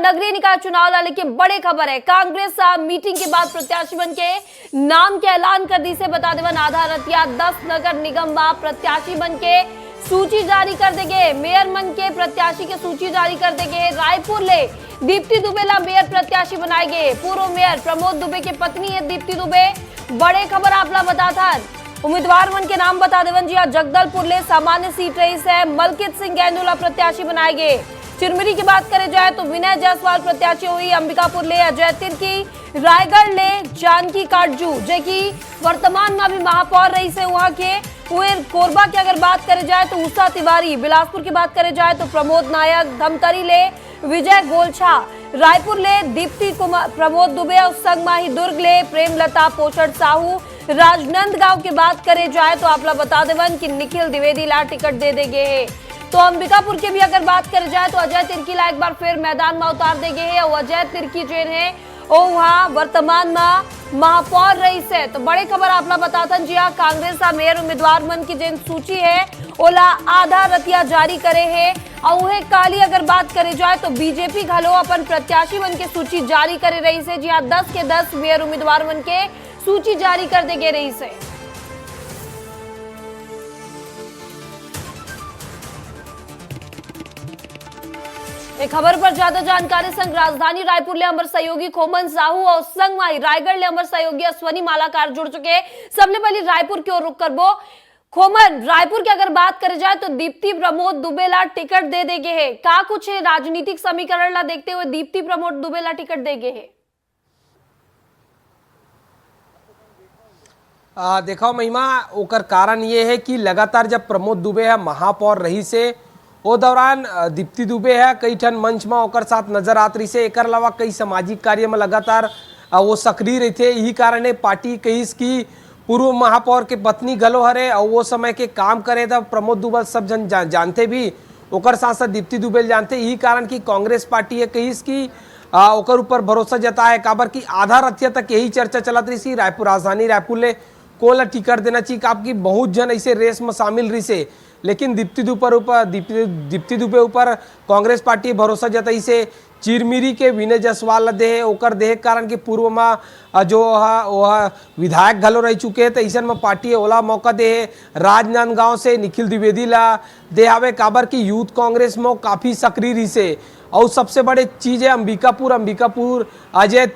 नगरीय निकाय चुनाव ला लेके बड़े खबर है। कांग्रेस मीटिंग के बाद प्रत्याशी बन के नाम के ऐलान कर दी से बता देवन आधा रतिया 10 नगर निगम प्रत्याशी बन के सूची जारी कर देंगे। मेयर मन के प्रत्याशी के सूची जारी कर देंगे। रायपुर ले दीप्ति दुबे ला मेयर प्रत्याशी बनाएंगे। पूर्व मेयर प्रमोद दुबे की पत्नी है दीप्ति दुबे। बड़े खबर आपला बता था उम्मीदवार मन के नाम बता देवन जी। जगदलपुर ले सामान्य सीट रही है मलकित सिंह गैंदुला प्रत्याशी बनाएंगे। चिरमिरी की बात करे जाए तो विनय जायसवाल प्रत्याशी हुई। अंबिकापुर ले अजय तिर्की। रायगढ़ ले जानकी काटजू जे की वर्तमान में अभी महापौर रही से वहां के। कोरबा की अगर बात करे जाए तो उषा तिवारी। बिलासपुर की बात करे जाए तो प्रमोद नायक। धमतरी ले विजय गोलछा। रायपुर ले दीप्ति कुमार प्रमोद दुबे और संगमाही। दुर्ग ले प्रेमलता पोषण साहू। राजनांदगांव की बात करे जाए तो आप बता देवन कि निखिल द्विवेदी ला टिकट दे देंगे है। तो अंबिकापुर की भी अगर बात करे जाए तो अजय तिर्की ला एक बार फिर मैदान में उतार देंगे है। और अजय तिर्की जो है वो वहां वर्तमान में महापौर रही से। तो बड़ी खबर आप बताथन जी। हाँ, कांग्रेस मेयर उम्मीदवार मन की जिन सूची है ओला आधा रतिया जारी करे है। और काली अगर बात करे जाए तो बीजेपी घलो अपन प्रत्याशी मन के सूची जारी करे रही से। जी हाँ, 10 के 10 मेयर उम्मीदवार मन के सूची जारी कर देंगे रही से। एक खबर पर ज्यादा जानकारी संग राजधानी रायपुर ले अमर सहयोगी खोमन साहू और संगमाही रायगढ़ ले अमर सहयोगी अश्वनी मालाकार जुड़ चुके। सबले पहले रायपुर की ओर रुख करबो। खोमन, रायपुर की अगर बात करे जाए तो दीप्ति प्रमोद दुबे ला टिकट दे देंगे है। का कुछ है राजनीतिक समीकरण ला देखते हुए दीप्ति प्रमोद दुबे ला टिकट देंगे है? देखो महिमा, ओकर कारण ये है कि लगातार जब प्रमोद दुबे है महापौर रही से वो दौरान दीप्ति दुबे है कई ठन मंच में ओकर साथ नजर आत रही से। एक अलावा कई सामाजिक कार्य में लगातार वो सक्रिय रही थे। यही कारण है पार्टी कहीस की पूर्व महापौर के पत्नी गलो हरे और वो समय के काम करे तब प्रमोद दुबे सब जन जानते भी ओकर साथ साथ दीप्ति दुबे जानते। यही कारण की कांग्रेस पार्टी है कहीस की ओकर ऊपर भरोसा जताए। काबर की आधा रतिया तक यही चर्चा चलत रही सी रायपुर राजधानी रायपुर ले कोला टिकट देना चाहिए। आपकी बहुत जन ऐसे रेस में शामिल रही से, लेकिन दीप्ति दुबे ऊपर कांग्रेस पार्टी भरोसा जताई से। चिरमिरी के विनय जायसवाल दे ओकर देह कारण के पूर्व में जो विधायक घलो रह चुके हैं तो ऐसा में पार्टी ओला मौका दे। राजनांदगांव से निखिल द्विवेदी ला दे आवे। काबर की यूथ कांग्रेस में काफी सक्रिय रही से। और सबसे बड़े चीज है अंबिकापुर अजय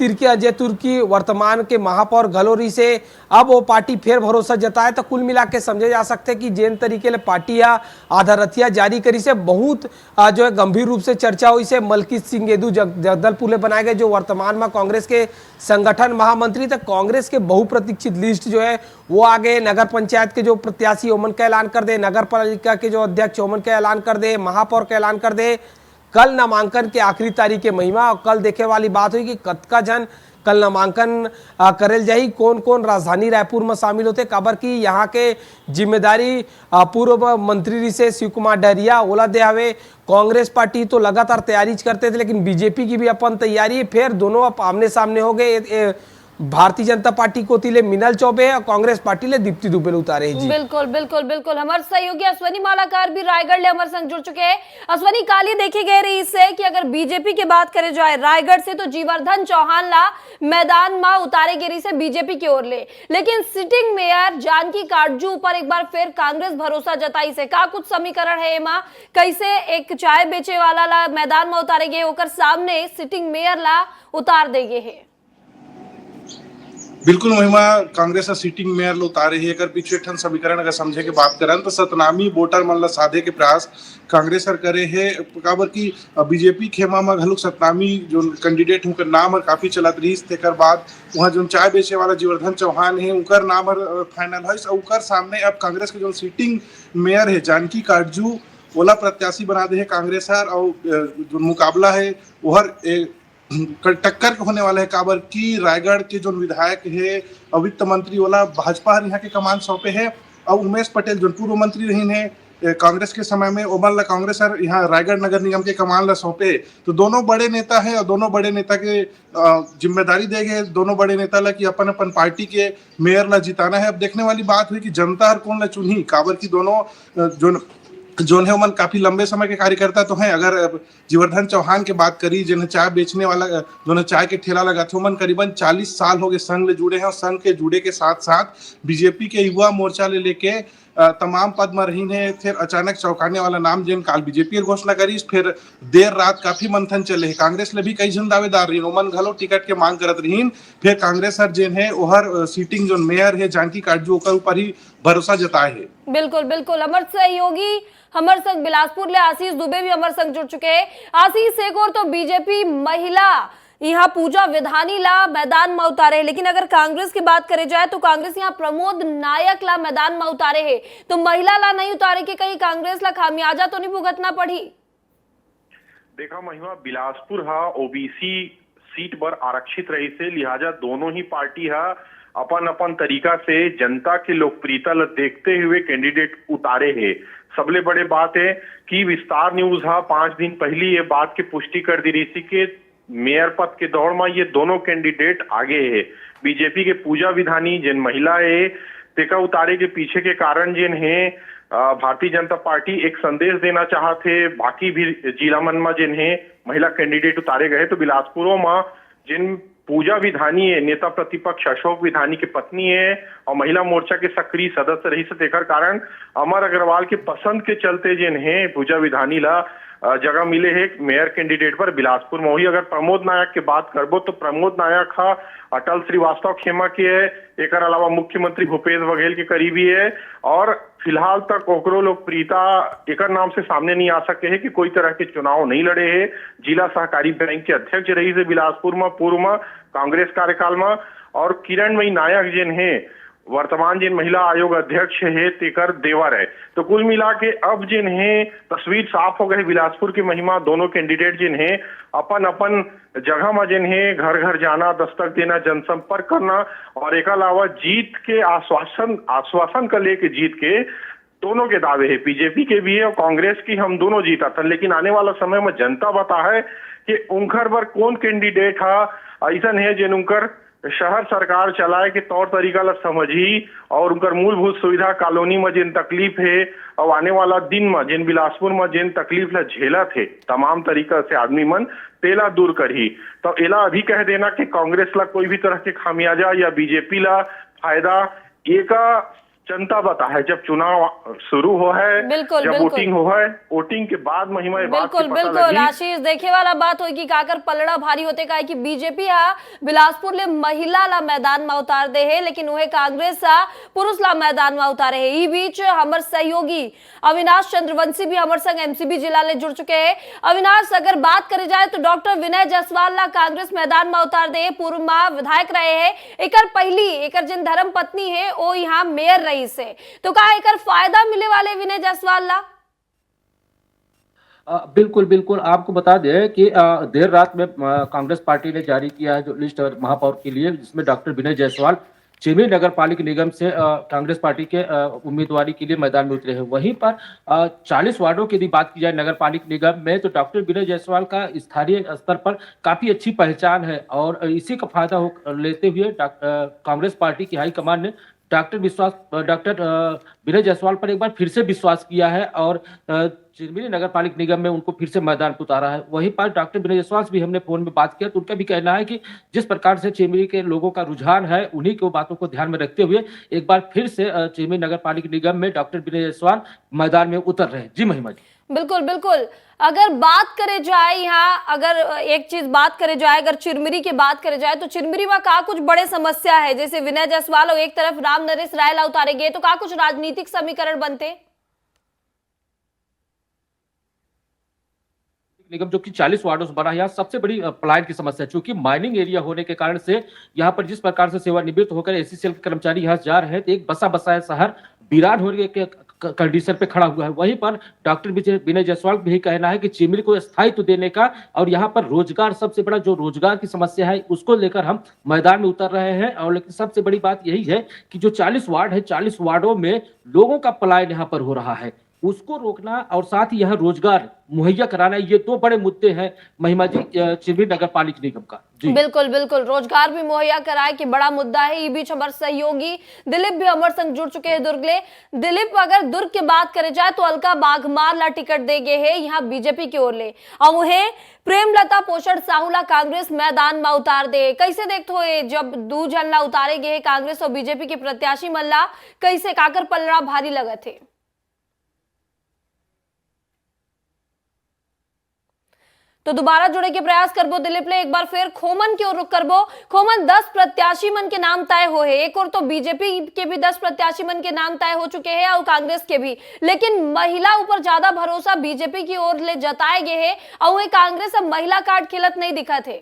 तुर्की वर्तमान के महापौर घलोरी से अब वो पार्टी फिर भरोसा जताए। तो कुल मिला के समझे जा सकते कि जिन तरीके ले पार्टी आधा रतिया जारी करी से बहुत जो है गंभीर रूप से चर्चा हुई से। मलकित सिंह गेदू जगदलपुर ले बनाए गए जो वर्तमान में कांग्रेस के संगठन महामंत्री। तक कांग्रेस के बहुप्रतीक्षित लिस्ट जो है वो आगे नगर पंचायत के जो प्रत्याशी ओमन का ऐलान कर दे, नगर पालिका के जो अध्यक्ष ओमन का ऐलान कर दे, महापौर का ऐलान कर दे। कल नामांकन के आखिरी तारीख के महिमा और कल देखे वाली बात हुई कि कतका जन कल नामांकन करेल जाही। कौन कौन राजधानी रायपुर में शामिल होते। काबर की यहाँ के जिम्मेदारी पूर्व मंत्री से शिव कुमार डहरिया ओला दे हवे। कांग्रेस पार्टी तो लगातार तैयारी करते थे, लेकिन बीजेपी की भी अपन तैयारी है। फिर दोनों अब आमने सामने हो गए। भारतीय जनता पार्टी को तिले मिनल चौबे और कांग्रेस पार्टी ले दीप्ति दुबे उतारे जी। बिल्कुल बिल्कुल बिल्कुल। हमारे सहयोगी अश्वनी मालाकार भी रायगढ़ ले हमारे संग जुड़ चुके हैं। अश्वनी, काली देखे गए रही इससे कि अगर बीजेपी की बात करे जाए रायगढ़ से तो जीवर्धन चौहान ला मैदान में उतारे गिरी से बीजेपी की ओर ले, लेकिन सिटिंग मेयर जानकी काटजू ऊपर एक बार फिर कांग्रेस भरोसा जताई से। का कुछ समीकरण है एमा कैसे एक चाय बेचे वाला ला मैदान में उतारे गए होकर सामने सिटिंग मेयर ला उतार देंगे है? बिल्कुल महिमा, कांग्रेस सीटिंग मेयर लो उतारे ही अगर पीछे ठन समीकरण अगर समझे के बात करन तो सतनामी वोटर मन ला साधे के प्रयास कांग्रेस हर करे है। काबर की बीजेपी खेमा में घलुक सतनामी जो कैंडिडेट उनका नाम हर काफी चलत रही। तेकर बाद वहाँ जो चाय बेचे वाला जीवर्धन चौहान है उनकर नाम हर फाइनल है। उनकर सामने अब कांग्रेस के जो सीटिंग मेयर है जानकी काटजू ओला प्रत्याशी बना दे है कांग्रेस हर। और जो मुकाबला है वो हर टक्कर होने वाला है। काबर की रायगढ़ के जो विधायक है वित्त मंत्री वाला भाजपा यहाँ के कमान सौंपे है। और उमेश पटेल जो पूर्व मंत्री रही है कांग्रेस के समय में ओमन ला कांग्रेस यहाँ रायगढ़ नगर निगम के कमान ला सौंपे। तो दोनों बड़े नेता है और दोनों बड़े नेता के जिम्मेदारी दे गए दोनों बड़े नेता ला कि अपन अपन पार्टी के मेयर ला जिताना है। अब देखने वाली बात हुई कि जनता हर कौन ला चुनी। काबर की दोनों जो जो है मन काफी लंबे समय के कार्यकर्ता तो हैं। अगर जीवर्धन चौहान की बात करी, जिन्हें चाय बेचने वाला, जो चाय के ठेला लगा थे, मन करीबन 40 साल हो गए संघ ले जुड़े हैं, और संघ के जुड़े के साथ साथ बीजेपी के युवा मोर्चा ले लेके तमाम पद में रही है। फिर अचानक चौंकाने वाला नाम जिन काल बीजेपी घोषणा करी, फिर देर रात काफी मंथन चले है। कांग्रेस ले भी कई जन दावेदार रही, ओमन घलो टिकट के मांग करत रही। फिर कांग्रेस हर जिन है ओहर सीटिंग जो मेयर है जानकी काटजू ओकर ऊपर ही भरोसा जताए है। बिल्कुल बिल्कुल, अमर सहयोगी हमर संग बिलासपुर ले आशीष दुबे भी हमर संग जुड़ चुके हैं। आशीष, एक और तो बीजेपी महिला यहाँ पूजा विधानी ला मैदान में उतारे है, लेकिन अगर कांग्रेस की बात करे जाए तो कांग्रेस यहाँ प्रमोद नायक ला मैदान में उतारे है, तो महिला ला नहीं उतारे के कहीं कांग्रेस ला खामियाजा तो नहीं भुगतना पड़ी? देखा महिमा, बिलासपुर हा ओबीसी सीट पर आरक्षित रही से, लिहाजा दोनों ही पार्टी हा अपन अपन तरीका से जनता की लोकप्रियता ल देखते हुए कैंडिडेट उतारे है। सबले बड़े बात है कि विस्तार न्यूज हा 5 दिन पहले ये बात की पुष्टि कर दी रही थी कि मेयर पद के दौड़ में ये दोनों कैंडिडेट आगे है। बीजेपी के पूजा विधानी जिन महिला है तेका उतारे के पीछे के कारण जिन है भारतीय जनता पार्टी एक संदेश देना चाहते, बाकी भी जिला मन में जिन है महिला कैंडिडेट उतारे गए। तो बिलासपुरों में जिन पूजा विधानी है नेता प्रतिपक्ष अशोक विधानी की पत्नी है और महिला मोर्चा के सक्रिय सदस्य रही से तेकर कारण अमर अग्रवाल के पसंद के चलते जिन है पूजा विधानी ला जगह मिले है मेयर कैंडिडेट पर बिलासपुर में। वही अगर प्रमोद नायक की बात करबो तो प्रमोद नायक हा अटल श्रीवास्तव खेमा के है, एक अलावा मुख्यमंत्री भूपेश बघेल के करीबी है, और फिलहाल तक ओकरो लोकप्रियता एक नाम से सामने नहीं आ सके है कि कोई तरह के चुनाव नहीं लड़े है। जिला सहकारी बैंक के अध्यक्ष रही से बिलासपुर में पूर्व में कांग्रेस कार्यकाल में, और किरणमयी नायक जिन है वर्तमान जिन महिला आयोग अध्यक्ष है तेकर देवर है। तो कुल मिला के अब जिन है तस्वीर साफ हो गई बिलासपुर की महिमा। दोनों कैंडिडेट जिन है अपन अपन जगह में जिन है घर घर जाना, दस्तक देना, जनसंपर्क करना, और एक अलावा जीत के आश्वासन का लेके जीत के दोनों के दावे है, बीजेपी के भी है और कांग्रेस की, हम दोनों जीता था। लेकिन आने वाला समय में जनता बता है कि उनकर पर कौन कैंडिडेट है ऐसा है जिन उनकर शहर सरकार चलाए के तौर तरीका ला समझी, और उनकर मूलभूत सुविधा कॉलोनी में जिन तकलीफ है और आने वाला दिन में जिन बिलासपुर में जिन तकलीफ ला झेला थे तमाम तरीका से आदमी मन तेला दूर करही। तो एला अभी कह देना कि कांग्रेस ला कोई भी तरह के खामियाजा या बीजेपी ला फायदा एक जनता बता है जब चुनाव शुरू हो है, जब वोटिंग हो है, वोटिंग के बाद महिमा बिल्कुल बिल्कुल आशीष, देखे वाला बात हो कि काकर पलड़ा भारी होते का कि बीजेपी बिलासपुर ले महिला ला मैदान में उतार दे है, लेकिन वह कांग्रेस पुरुष ला मैदान में उतारे है। ई बीच हमर सहयोगी अविनाश चंद्रवंशी भी हमर संग एमसीबी जिला ले जुड़ चुके हैं। अविनाश, अगर बात करे जाए तो डॉक्टर विनय जायसवाल ला कांग्रेस मैदान में उतार दे, पूर्व में विधायक रहे है, एकर पहली एकर जिन धर्म पत्नी है वो यहाँ मेयर रही से, तो का एकर फायदा मिले वाले विनय जायसवाल ला? बिल्कुल बिल्कुल, आपको बता दें कि देर रात में कांग्रेस पार्टी ने जारी किया है जो लिस्ट महापौर के लिए, जिसमें डॉक्टर विनय जायसवाल चिमनी नगर पालिका निगम से कांग्रेस पार्टी के उम्मीदवारी के लिए मैदान में उतरे हैं। वहीं पर 40 वार्डों की यदि बात की जाए नगर पालिका निगम में तो डॉक्टर विनय जायसवाल का स्थानीय स्तर पर काफी अच्छी पहचान है, और इसी का फायदा लेते हुए कांग्रेस पार्टी की हाईकमान ने डॉक्टर विनय जायसवाल पर एक बार फिर से विश्वास किया है और चिरमिरी नगर पालिका निगम में उनको फिर से मैदान पर उतारा है। वहीं पर डॉक्टर विनय जायसवाल से भी हमने फोन में बात किया तो उनका भी कहना है कि जिस प्रकार से चिरमिरी के लोगों का रुझान है उन्हीं की बातों को ध्यान में रखते हुए एक बार फिर से चिरमिरी नगर पालिका निगम में डॉक्टर विनय जायसवाल मैदान में उतर रहे हैं। जी महिमा जी। बिल्कुल बिल्कुल, अगर बात करे जाए यहाँ, अगर एक चीज बात करे जाए, अगर चिरमिरी की बात करे जाए तो चिरमिरी में का कुछ बड़े समस्या है, जैसे विनय जायसवाल और एक तरफ राम नरेश राय ला उतारे गए, तो का कुछ राजनीतिक समीकरण बनते? निगम जो कि 40 वार्डों से बना है, यहाँ सबसे बड़ी पलायन की समस्या, चूंकि माइनिंग एरिया होने के कारण से यहाँ पर जिस प्रकार से सेवानिवृत्त होकर एसीसीएल के कर्मचारी यहाँ जा रहे हैं तो एक बसा बसाया शहर वीरान होने के कंडीशन पे खड़ा हुआ है। वहीं पर डॉक्टर विनय जायसवाल भी कहना है कि चिरमिरी को स्थायित्व देने का और यहाँ पर रोजगार, सबसे बड़ा जो रोजगार की समस्या है उसको लेकर हम मैदान में उतर रहे हैं। और लेकिन सबसे बड़ी बात यही है कि जो 40 वार्ड है, 40 वार्डों में लोगों का पलायन यहाँ पर हो रहा है। उसको रोकना और साथ ही यह रोजगार मुहैया कराना, ये दो बड़े मुद्दे हैं महिमा जी चिरमिरी नगर पालिक निगम का। जी बिल्कुल बिल्कुल, रोजगार भी मुहैया कराए कि बड़ा मुद्दा है। इस बीच हमारे सहयोगी दिलीप भी हमारे संग जुड़ चुके हैं दुर्ग ले। दिलीप, अगर दुर्ग की बात करे जाए तो अलका बाघमार टिकट दे गए है यहाँ बीजेपी की ओर ले, और उन्हें प्रेमलता पोषण साहूला कांग्रेस मैदान में उतार दे। कैसे देखते हो जब दू झल्ला उतारे गए कांग्रेस और बीजेपी के प्रत्याशी मल्ला, कैसे काकर पलड़ा भारी लगे थे? तो दोबारा जुड़े के प्रयास करबो दिलीप ले, एक बार फिर खोमन की ओर रुख करबो। खोमन, 10 प्रत्याशी मन के नाम तय हो है, एक और तो बीजेपी के भी 10 प्रत्याशी मन के नाम तय हो चुके हैं और कांग्रेस के भी, लेकिन महिला ऊपर ज्यादा भरोसा बीजेपी की ओर ले जताए गए हैं और वही कांग्रेस अब महिला कार्ड खेलत नहीं दिखा थे।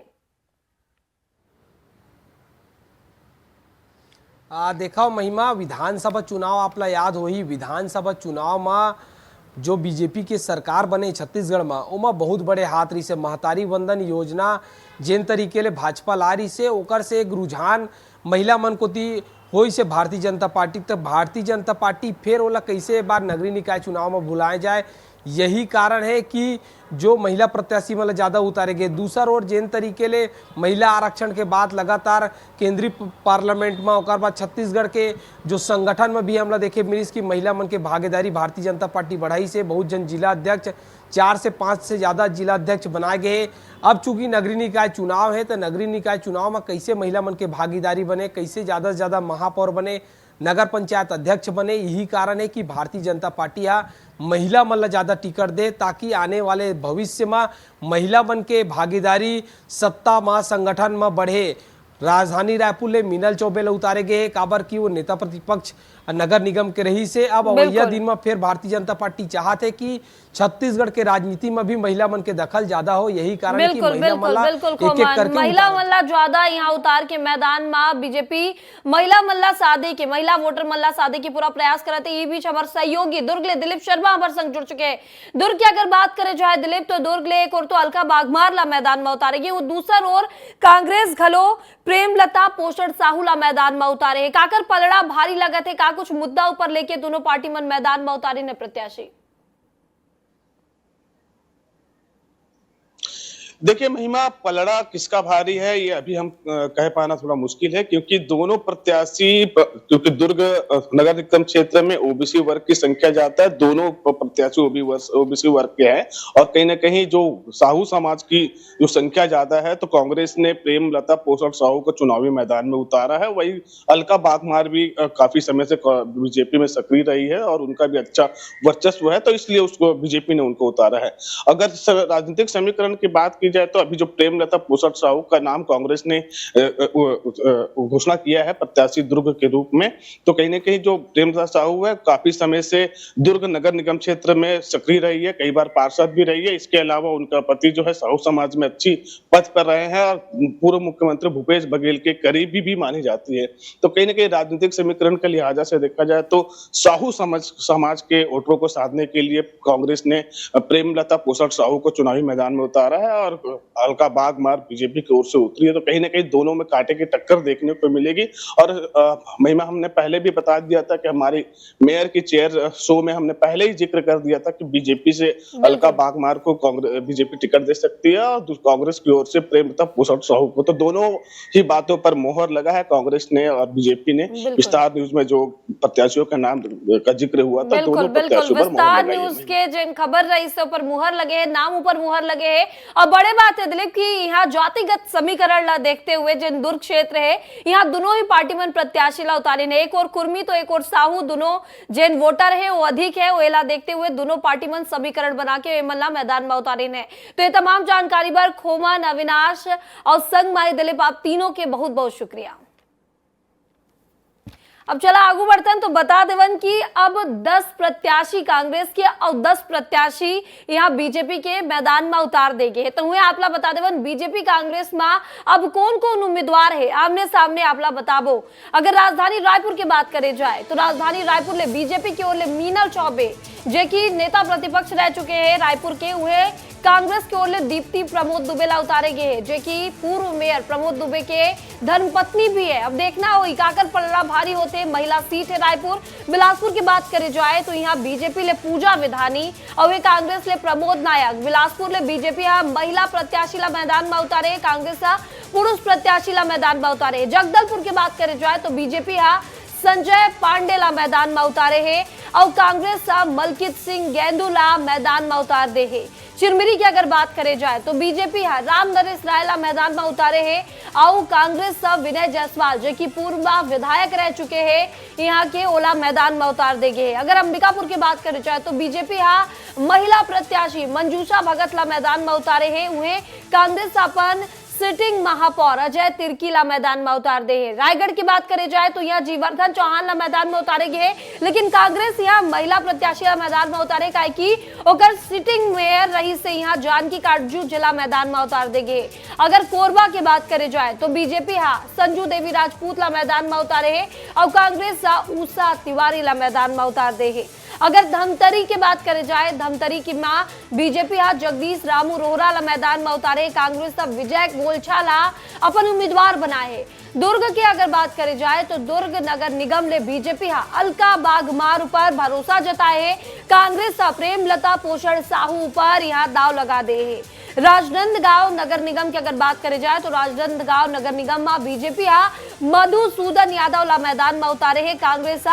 देखा महिमा, विधानसभा चुनाव आपला याद हो ही, विधानसभा चुनाव में जो बीजेपी के सरकार बने छत्तीसगढ़ में, ओमा बहुत बड़े हाथ रही से महतारी वंदन योजना जिन तरीके ले भाजपा ला रही से, ओकर से एक रुझान महिला मन को ती होई से भारतीय जनता पार्टी तक। भारतीय जनता पार्टी फिर ओला कैसे बार नगरीय निकाय चुनाव में भुलाए जाए, यही कारण है कि जो महिला प्रत्याशी मतलब ज़्यादा उतारे गए। दूसरा ओर जिन तरीके ले महिला आरक्षण के बाद लगातार केंद्रीय पार्लियामेंट में और बाद छत्तीसगढ़ के जो संगठन में भी हमला देखे मिली कि महिला मन के भागीदारी भारतीय जनता पार्टी बढ़ाई से बहुत जन जिला अध्यक्ष 4 से 5 से ज़्यादा जिला अध्यक्ष बनाए गए। अब चूंकि नगरीय निकाय चुनाव है तो नगरीय निकाय चुनाव में कैसे महिला मन के भागीदारी बने, कैसे ज़्यादा से ज़्यादा महापौर बने, नगर पंचायत अध्यक्ष बने, यही कारण है कि भारतीय जनता पार्टी महिला मन ला ज़्यादा टिकट दे ताकि आने वाले भविष्य में महिला मन के भागीदारी सत्ता में संगठन में बढ़े। राजधानी रायपुर ले मीनल चौबे ला उतारे गए काबर की वो नेता प्रतिपक्ष नगर निगम के रही से। अब अवैया दिन में फिर भारतीय जनता पार्टी चाहते कि छत्तीसगढ़ के राजनीति में भी महिला मन के दखल ज्यादा हो, यही कारण है कि महिला मल्ला एक-एक करके महिला मल्ला ज्यादा यहाँ उतार के मैदान में बीजेपी महिला मल्ला साधे के, महिला वोटर मल्ला साधे के पूरा प्रयास करते। ये बीच हमारे सहयोगी दुर्ग ले दिलीप शर्मा हमारे संग जुड़ चुके हैं। दुर्ग की अगर बात करें जाए दिलीप, तो दुर्ग ले एक और तो अलका बाघमार ला मैदान में उतारेगी, वो दूसरा ओर कांग्रेस घलो प्रेमलता पोषण साहूला मैदान में उतारे है। काकर पलड़ा भारी लगत है, का कुछ मुद्दा ऊपर लेके दोनों पार्टी मन मैदान में उतारे ने प्रत्याशी? देखिए महिमा, पलड़ा किसका भारी है ये अभी हम कह पाना थोड़ा मुश्किल है, क्योंकि दोनों प्रत्याशी, क्योंकि दुर्ग नगर निगम क्षेत्र में ओबीसी वर्ग की संख्या ज्यादा है, दोनों प्रत्याशी ओबीसी वर्ग के हैं और कहीं ना कहीं जो साहू समाज की जो संख्या ज्यादा है, तो कांग्रेस ने प्रेमलता पोषण साहू को चुनावी मैदान में उतारा है। वही अलका बाघमार भी काफी समय से बीजेपी में सक्रिय रही है और उनका भी अच्छा वर्चस्व है, तो इसलिए उसको बीजेपी ने उनको उतारा है। अगर राजनीतिक समीकरण की बात की जाए तो अभी जो प्रेमलता पोषण साहू का नाम कांग्रेस ने घोषणा किया है प्रत्याशी दुर्ग के रूप में, तो कहीं ना कहीं जो प्रेमलता साहू है काफी समय से दुर्ग नगर निगम क्षेत्र में सक्रिय रही है, कई बार पार्षद भी रही है। इसके अलावा उनका पति जो है साहू समाज में अच्छी पद पर रहे हैं और पूर्व मुख्यमंत्री भूपेश बघेल के करीबी भी मानी जाती है। तो कहीं ना कहीं राजनीतिक समीकरण के लिहाजा से देखा जाए तो साहू समाज के वोटरों को साधने के लिए कांग्रेस ने प्रेमलता पोषण साहू को चुनावी मैदान में उतारा है और अलका बाघमार बीजेपी की ओर से उतरी है। तो कहीं ना कहीं दोनों में कांटे की टक्कर देखने को मिलेगी। और महिमा, हमने पहले भी बता दिया था कि हमारी मेयर की चेयर शो में हमने पहले ही जिक्र कर दिया था कि बीजेपी से अलका बाघमार को बीजेपी टिकट दे सकती है और कांग्रेस की ओर से प्रेमलता पोषण साहू को। तो दोनों ही बातों पर मोहर लगा है कांग्रेस ने और बीजेपी ने। विस्तार न्यूज में जो प्रत्याशियों का नाम का जिक्र हुआ था, दोनों प्रत्याशियों पर विस्तार न्यूज के जिन खबर रही से ऊपर मुहर लगे है, नाम ऊपर मुहर लगे है। और बड़े बात है दिलीप की यहाँ जातिगत समीकरण ला देखते हुए जिन दुर्ग क्षेत्र है यहाँ दोनों ही पार्टी में प्रत्याशी ला उतारे ने, एक और कुर्मी तो एक और साहू, दोनों जिन वोटर है वो अधिक है, वो एला देखते हुए दोनों पार्टी में समीकरण बना के मल्ला मैदान में उतारे ने। तो ये तमाम जानकारी पर खोमन, अविनाश और संग माई दिलीप, आप तीनों के बहुत बहुत शुक्रिया। अब चला आगू बढ़तन तो बता देवन कि अब 10 प्रत्याशी कांग्रेस के और 10 प्रत्याशी यहाँ बीजेपी के मैदान में उतार देंगे। तो हुए आपला बता देवन बीजेपी कांग्रेस में अब कौन कौन उम्मीदवार है आमने सामने आपला बताबो। अगर राजधानी रायपुर की बात करे जाए तो राजधानी रायपुर ले बीजेपी की ओर ले मीनल चौबे जे की नेता प्रतिपक्ष रह चुके हैं रायपुर के, हुए कांग्रेस की ओर दीप्ति प्रमोद दुबे ला उतारे गए हैं, जो कि पूर्व मेयर प्रमोद दुबे के धर्मपत्नी भी है। अब देखना हो काकर पलड़ा भारी होते। महिला सीट है रायपुर। बिलासपुर की बात करे जाए तो यहाँ बीजेपी ले पूजा विधानी और कांग्रेस ले प्रमोद नायक। बिलासपुर ले बीजेपी महिला प्रत्याशी ला मैदान में उतारे, कांग्रेस पुरुष प्रत्याशी ला मैदान में उतारे। जगदलपुर की बात करे जाए तो बीजेपी संजय पांडे ला मैदान में उतारे है और कांग्रेस मलकित सिंह गेंदू ला मैदान में उतार दे है। चिरमिरी की अगर बात करे जाए तो बीजेपी राम नरेश राय ला मैदान में उतारे है और कांग्रेस विनय जायसवाल जो कि पूर्व विधायक रह चुके हैं यहाँ के ओला मैदान में उतार दे गए। अगर अंबिकापुर की बात करे जाए तो बीजेपी महिला प्रत्याशी मंजूषा भगत ला मैदान में उतारे है। उन्हें कांग्रेस अपन सिटिंग महापौर अजय तिर्की ला मैदान में उतार दे है। रायगढ़ की बात करे जाए तो यहाँ जीवर्धन चौहान ला मैदान में उतारे गए, लेकिन कांग्रेस यहाँ महिला प्रत्याशी ला मैदान में उतारे काहे की ओकर सिटिंग मेयर रही से यहाँ जानकी काटजू जिला मैदान में उतार दे गए। अगर कोरबा की बात करे जाए तो बीजेपी संजू देवी राजपूत ला मैदान में उतारे है और कांग्रेस उषा तिवारी ला मैदान में उतार दे है। अगर धमतरी की बात करे जाए धमतरी की मां बीजेपी जगदीश रामू रोहरा ला मैदान में उतारे, कांग्रेस विजय गोलछा ला अपन उम्मीदवार बनाए। दुर्ग की अगर बात करे जाए तो दुर्ग नगर निगम ले बीजेपी अलका बागमार पर भरोसा जताए है, कांग्रेस प्रेमलता पोषण साहू पर यहाँ दाव लगा दे है। राजनांदगांव नगर निगम की अगर बात करे जाए तो राजनांदगांव नगर निगम में बीजेपी मधुसूदन यादव ला मैदान में उतारे है, कांग्रेस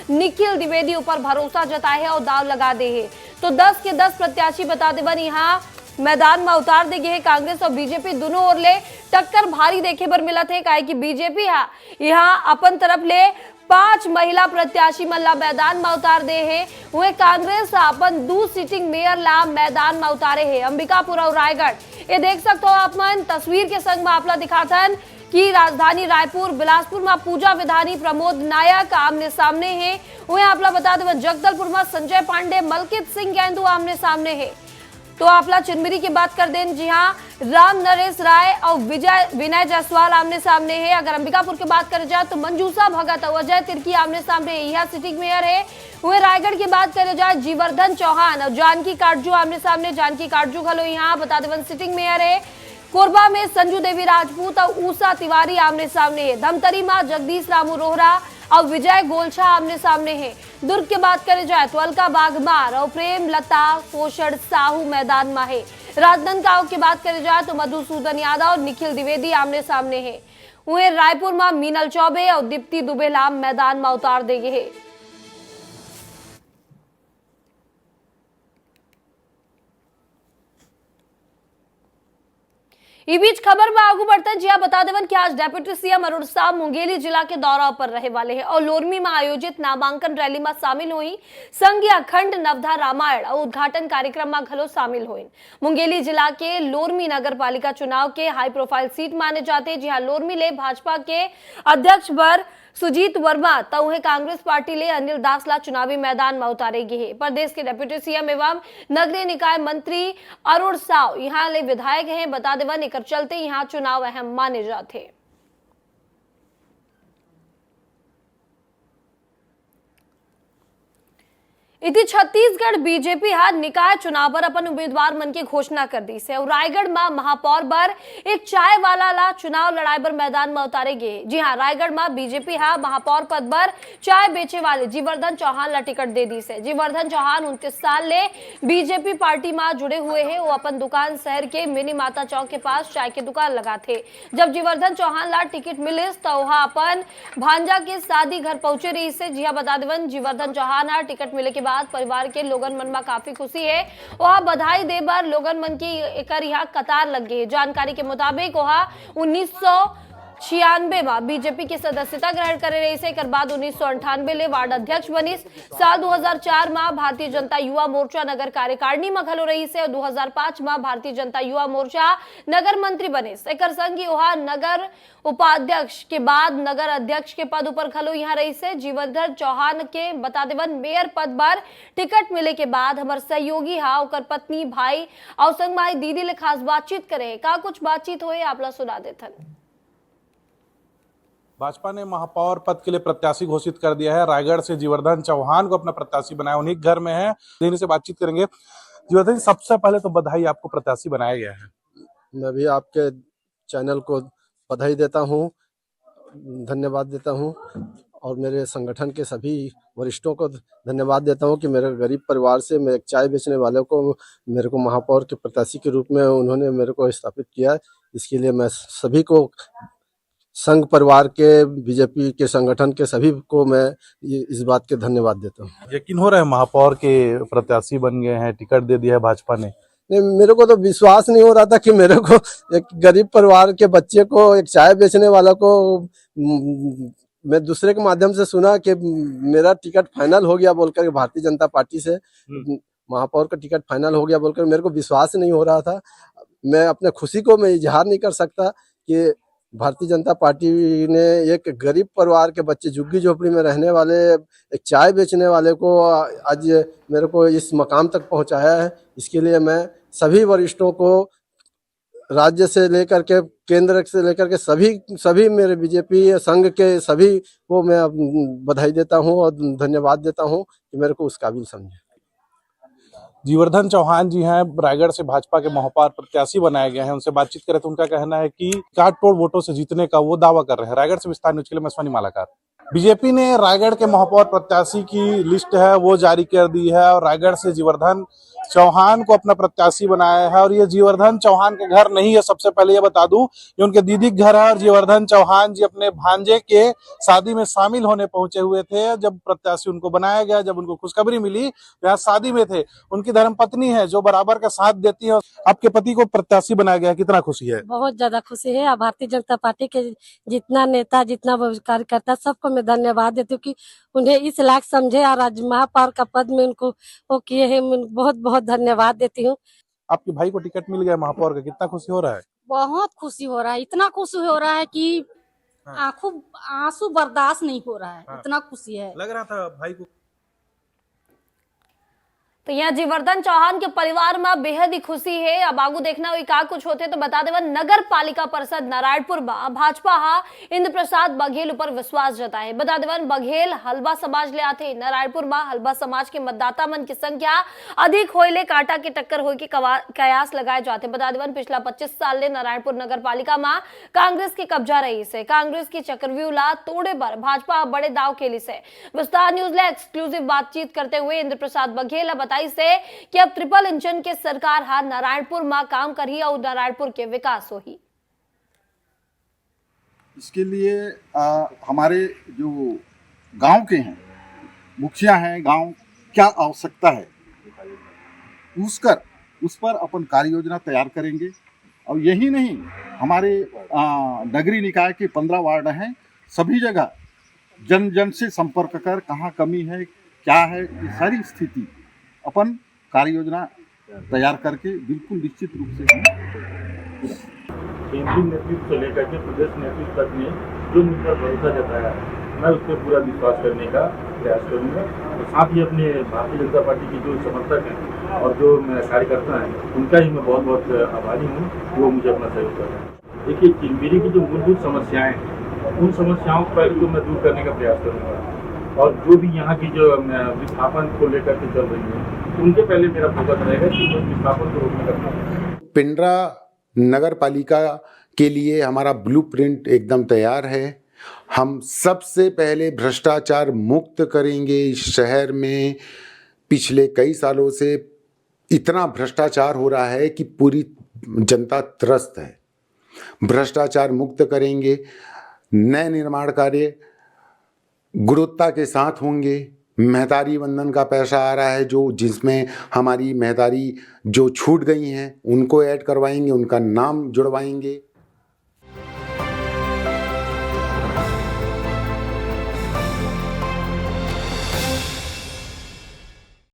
निखिल द्विवेदी ऊपर भरोसा जताए है और दाव लगा दे है। तो 10 के 10 प्रत्याशी बता दे बन यहाँ मैदान में उतार दे गए। कांग्रेस और बीजेपी दोनों ओर ले टक्कर भारी देखे पर मिला थे, काहे कि बीजेपी यहाँ अपन तरफ ले 5 महिला प्रत्याशी मल्ला मैदान में उतार दे है। वह कांग्रेस अपन 2 सिटिंग मेयर ला मैदान में उतारे है। अंबिकापुर और रायगढ़ ये देख सकते हो आप मन तस्वीर के संग में आपला दिखाथन कि राजधानी रायपुर बिलासपुर में पूजा विधानी प्रमोद नायक आमने सामने है। वह आपला बता दे जगदलपुर में संजय पांडे मलकित सिंह गेंदू आमने सामने है। तो आपला चिरमिरी की बात कर दें जी हाँ राम नरेश राय और विनय जायसवाल आमने सामने है। अगर अंबिकापुर की बात करें जाए तो मंजूषा भगत और अजय तिर्की आमने सामने है, यह सिटिंग मेयर है। वह रायगढ़ की बात करें जाए जीवर्धन चौहान और जानकी काटजू आमने सामने, जानकी काटजू खलो यहाँ बता दें सिटिंग मेयर है। कोरबा में संजू देवी राजपूत और उषा तिवारी आमने सामने है। धमतरी में जगदीश रामू रोहरा और विजय गोलछा आमने सामने है। दुर्ग की बात करें जाए तो अलका बागमार और प्रेमलता पोषण साहू मैदान में है। राजनांदगांव की बात करें जाए तो मधुसूदन यादव और निखिल द्विवेदी आमने सामने है। वहीं रायपुर में मीनल चौबे और दीप्ति दुबे ला मैदान में उतार देंगे है। इस बीच खबर में आगू बढ़ते हैं। जी हाँ बता देवन कि आज डेप्यूटी सीएम अरुण साहब मुंगेली जिला के दौरा पर रहे वाले हैं और लोरमी में आयोजित नामांकन रैली में शामिल हुई। संघ अखंड नवधा रामायण और उद्घाटन कार्यक्रम में घलो शामिल हुई। मुंगेली जिला के लोरमी नगर पालिका चुनाव के हाई प्रोफाइल सीट माने जाते। जी हाँ लोरमी ले भाजपा के अध्यक्ष बर सुजीत वर्मा तौहे कांग्रेस पार्टी ले अनिल दास ला चुनावी मैदान में उतारेगी है। प्रदेश के डिप्टी सीएम एवं नगरीय निकाय मंत्री अरुण साव यहाँ ले विधायक हैं। बता देवन एकर चलते यहाँ चुनाव अहम माने जाते। इति छत्तीसगढ़ बीजेपी निकाय चुनाव पर अपन उम्मीदवार मन की घोषणा कर दी से और रायगढ़ में महापौर पर एक चाय वाला ला चुनाव लड़ाई पर मैदान में उतारेगे। जी हाँ रायगढ़ में बीजेपी महापौर पद पर चाय बेचे वाले जीवर्धन चौहान ला टिकट दे दी से। जीवर्धन चौहान 29 साल ले बीजेपी पार्टी में जुड़े हुए हैं। वो अपन दुकान शहर के मिनी माता चौक के पास चाय की दुकान लगा थे। जब जीवर्धन चौहान ला टिकट मिले तो वह अपन भांजा के शादी घर पहुंचे रही से। जी हाँ बता देवन जीवर्धन चौहान टिकट मिले के बाद परिवार के लोगन मन में काफी खुशी है। वह बधाई दे बार लोगन मन की एकर यहाँ कतार लग गई। जानकारी के मुताबिक वह 1996 में बीजेपी की सदस्यता ग्रहण करे रही से। एक बाद 1998 ले वार्ड अध्यक्ष बनी। साल 2004 में भारतीय जनता युवा मोर्चा नगर कार्यकारिणी में घलो रही से और 2005 में भारतीय जनता युवा मोर्चा नगर मंत्री बने। एक संग वह नगर उपाध्यक्ष के बाद नगर अध्यक्ष के पद ऊपर खलो यहाँ रही से। जीवर्धन चौहान के बता देवन मेयर पद पर टिकट मिले के बाद हमारे सहयोगी ओकर पत्नी भाई और संग माई दीदी ले खास बातचीत करे। का कुछ बातचीत हुए आपला सुना देथन। भाजपा ने महापौर पद के लिए प्रत्याशी घोषित कर दिया है। रायगढ़ से जीवर्धन चौहान को अपना प्रत्याशी बनाया, उन्हीं घर में है। इन्हीं से बातचीत करेंगे। जीवर्धन जी, सबसे पहले तो बधाई, आपको प्रत्याशी बनाया गया है। मैं भी आपके चैनल को बधाई देता हूँ, धन्यवाद देता हूँ और मेरे संगठन के सभी वरिष्ठों को धन्यवाद देता हूँ कि मेरे गरीब परिवार से मैं एक चाय बेचने वाले को मेरे को महापौर के प्रत्याशी के रूप में उन्होंने मेरे को स्थापित किया। इसके लिए मैं सभी को, संघ परिवार के, बीजेपी के संगठन के सभी को मैं इस बात के धन्यवाद देता हूँ। यकीन हो रहा है महापौर के प्रत्याशी बन गए हैं, टिकट दे दिया है भाजपा ने? नहीं, मेरे को तो विश्वास नहीं हो रहा था कि मेरे को एक गरीब परिवार के बच्चे को, एक चाय बेचने वाला को, मैं दूसरे के माध्यम से सुना कि मेरा टिकट फाइनल हो गया बोलकर, भारतीय जनता पार्टी से महापौर का टिकट फाइनल हो गया बोलकर मेरे को विश्वास नहीं हो रहा था। मैं अपने खुशी को मैं इजहार नहीं कर सकता कि भारतीय जनता पार्टी ने एक गरीब परिवार के बच्चे, झुग्गी झोपड़ी में रहने वाले, एक चाय बेचने वाले को आज मेरे को इस मकाम तक पहुंचाया है। इसके लिए मैं सभी वरिष्ठों को, राज्य से लेकर के केंद्र से लेकर के सभी मेरे बीजेपी संघ के सभी को मैं बधाई देता हूं और धन्यवाद देता हूं कि मेरे को उस काबिल समझे। जीवर्धन चौहान जी हैं, रायगढ़ से भाजपा के महापौर प्रत्याशी बनाए गए हैं। उनसे बातचीत करें तो उनका कहना है कि काट तोड़ वोटों से जीतने का वो दावा कर रहे हैं। रायगढ़ से विस्तार न्यूज के लिए मैं स्वानी मालाकार। बीजेपी ने रायगढ़ के महापौर प्रत्याशी की लिस्ट है वो जारी कर दी है और रायगढ़ से जीवर्धन चौहान को अपना प्रत्याशी बनाया है। और ये जीवर्धन चौहान के घर नहीं है, सबसे पहले ये बता दूं, ये उनके दीदी के घर है। और जीवर्धन चौहान जी अपने भांजे के शादी में शामिल होने पहुंचे हुए थे जब प्रत्याशी उनको बनाया गया। जब उनको खुशखबरी मिली यहाँ शादी में थे। उनकी धर्मपत्नी है जो बराबर का साथ देती है। आपके पति को प्रत्याशी बनाया गया, कितना खुशी है? बहुत ज्यादा खुशी है। भारतीय जनता पार्टी के जितना नेता, जितना कार्यकर्ता, सबको मैं धन्यवाद देती हूँ कि उन्हें इस लायक समझे और आज महापौर का पद में उनको वो किए हैं। बहुत बहुत धन्यवाद देती हूँ। आपके भाई को टिकट मिल गया महापौर का, कितना खुशी हो रहा है? बहुत खुशी हो रहा है, इतना खुशी हो रहा है कि आंसू बर्दाश्त नहीं हो रहा है। इतना खुशी है, लग रहा था भाई को। तो यहाँ जीवर्धन चौहान के परिवार में बेहद ही खुशी है। अब आगू देखना हुई का कुछ होते तो बता देवा नगर पालिका परिषद नारायणपुर में भाजपा इंद्र प्रसाद बघेल ऊपर विश्वास जताए। बता देवन बघेल हलवा समाज ले आते। नारायणपुर में हलवा समाज के मतदाता मन की संख्या अधिक होइले कांटा के टक्कर होई के कयास लगाए जाते। बता देवन पिछला 25 साल ले नारायणपुर नगर पालिका में कांग्रेस के कब्जा रही से। कांग्रेस की चक्रव्यूह ला तोड़े पर भाजपा बड़े दाव खेली से। विस्तार न्यूज ले एक्सक्लूसिव बातचीत करते हुए इंद्र प्रसाद बघेल से कि अब ट्रिपल इंजन के सरकार नारायणपुर में काम करी और नारायणपुर के विकास हो ही। इसके लिए हमारे जो गांव के हैं, मुखिया हैं, गांव क्या आवश्यकता है उस पर अपन कार्य योजना तैयार करेंगे। और यही नहीं, हमारे नगरीय निकाय के 15 वार्ड हैं, सभी जगह जन जन से संपर्क कर कहाँ कमी है, क्या है, ये सारी स्थिति अपन कार्य योजना तैयार करके बिल्कुल निश्चित रूप से केंद्रीय नेतृत्व से लेकर के प्रदेश नेतृत्व तक ने जो मुझ पर भरोसा जताया है, मैं उस पर पूरा विश्वास करने का प्रयास करूंगा। और साथ ही अपने भारतीय जनता पार्टी के जो समर्थक हैं और जो कार्यकर्ता हैं, उनका ही मैं बहुत बहुत आभारी हूँ, वो मुझे अपना सहयोग कर रहे हैं। देखिए, चिलमेरी की जो मूलभूत समस्याएं हैं, उन समस्याओं पर तो मैं दूर करने का प्रयास करूँगा। और जो भी यहाँ की जो विस्थापन को लेकर के चल रही है, उनके पहले मेरा फोकस रहेगा कि विस्थापन को रोकने का प्रयास। पिंडरा नगर पालिका के लिए हमारा ब्लूप्रिंट एकदम तैयार है। हम सबसे पहले भ्रष्टाचार मुक्त करेंगे। इस शहर में पिछले कई सालों से इतना भ्रष्टाचार हो रहा है कि पूरी जनता त्रस्त है। भ्रष्टाचार मुक्त करेंगे। नए निर्माण कार्य गुणवत्ता के साथ होंगे। महतारी वंदन का पैसा आ रहा है जिसमें हमारी महतारी जो छूट गई हैं उनको ऐड करवाएंगे, उनका नाम जुड़वाएंगे।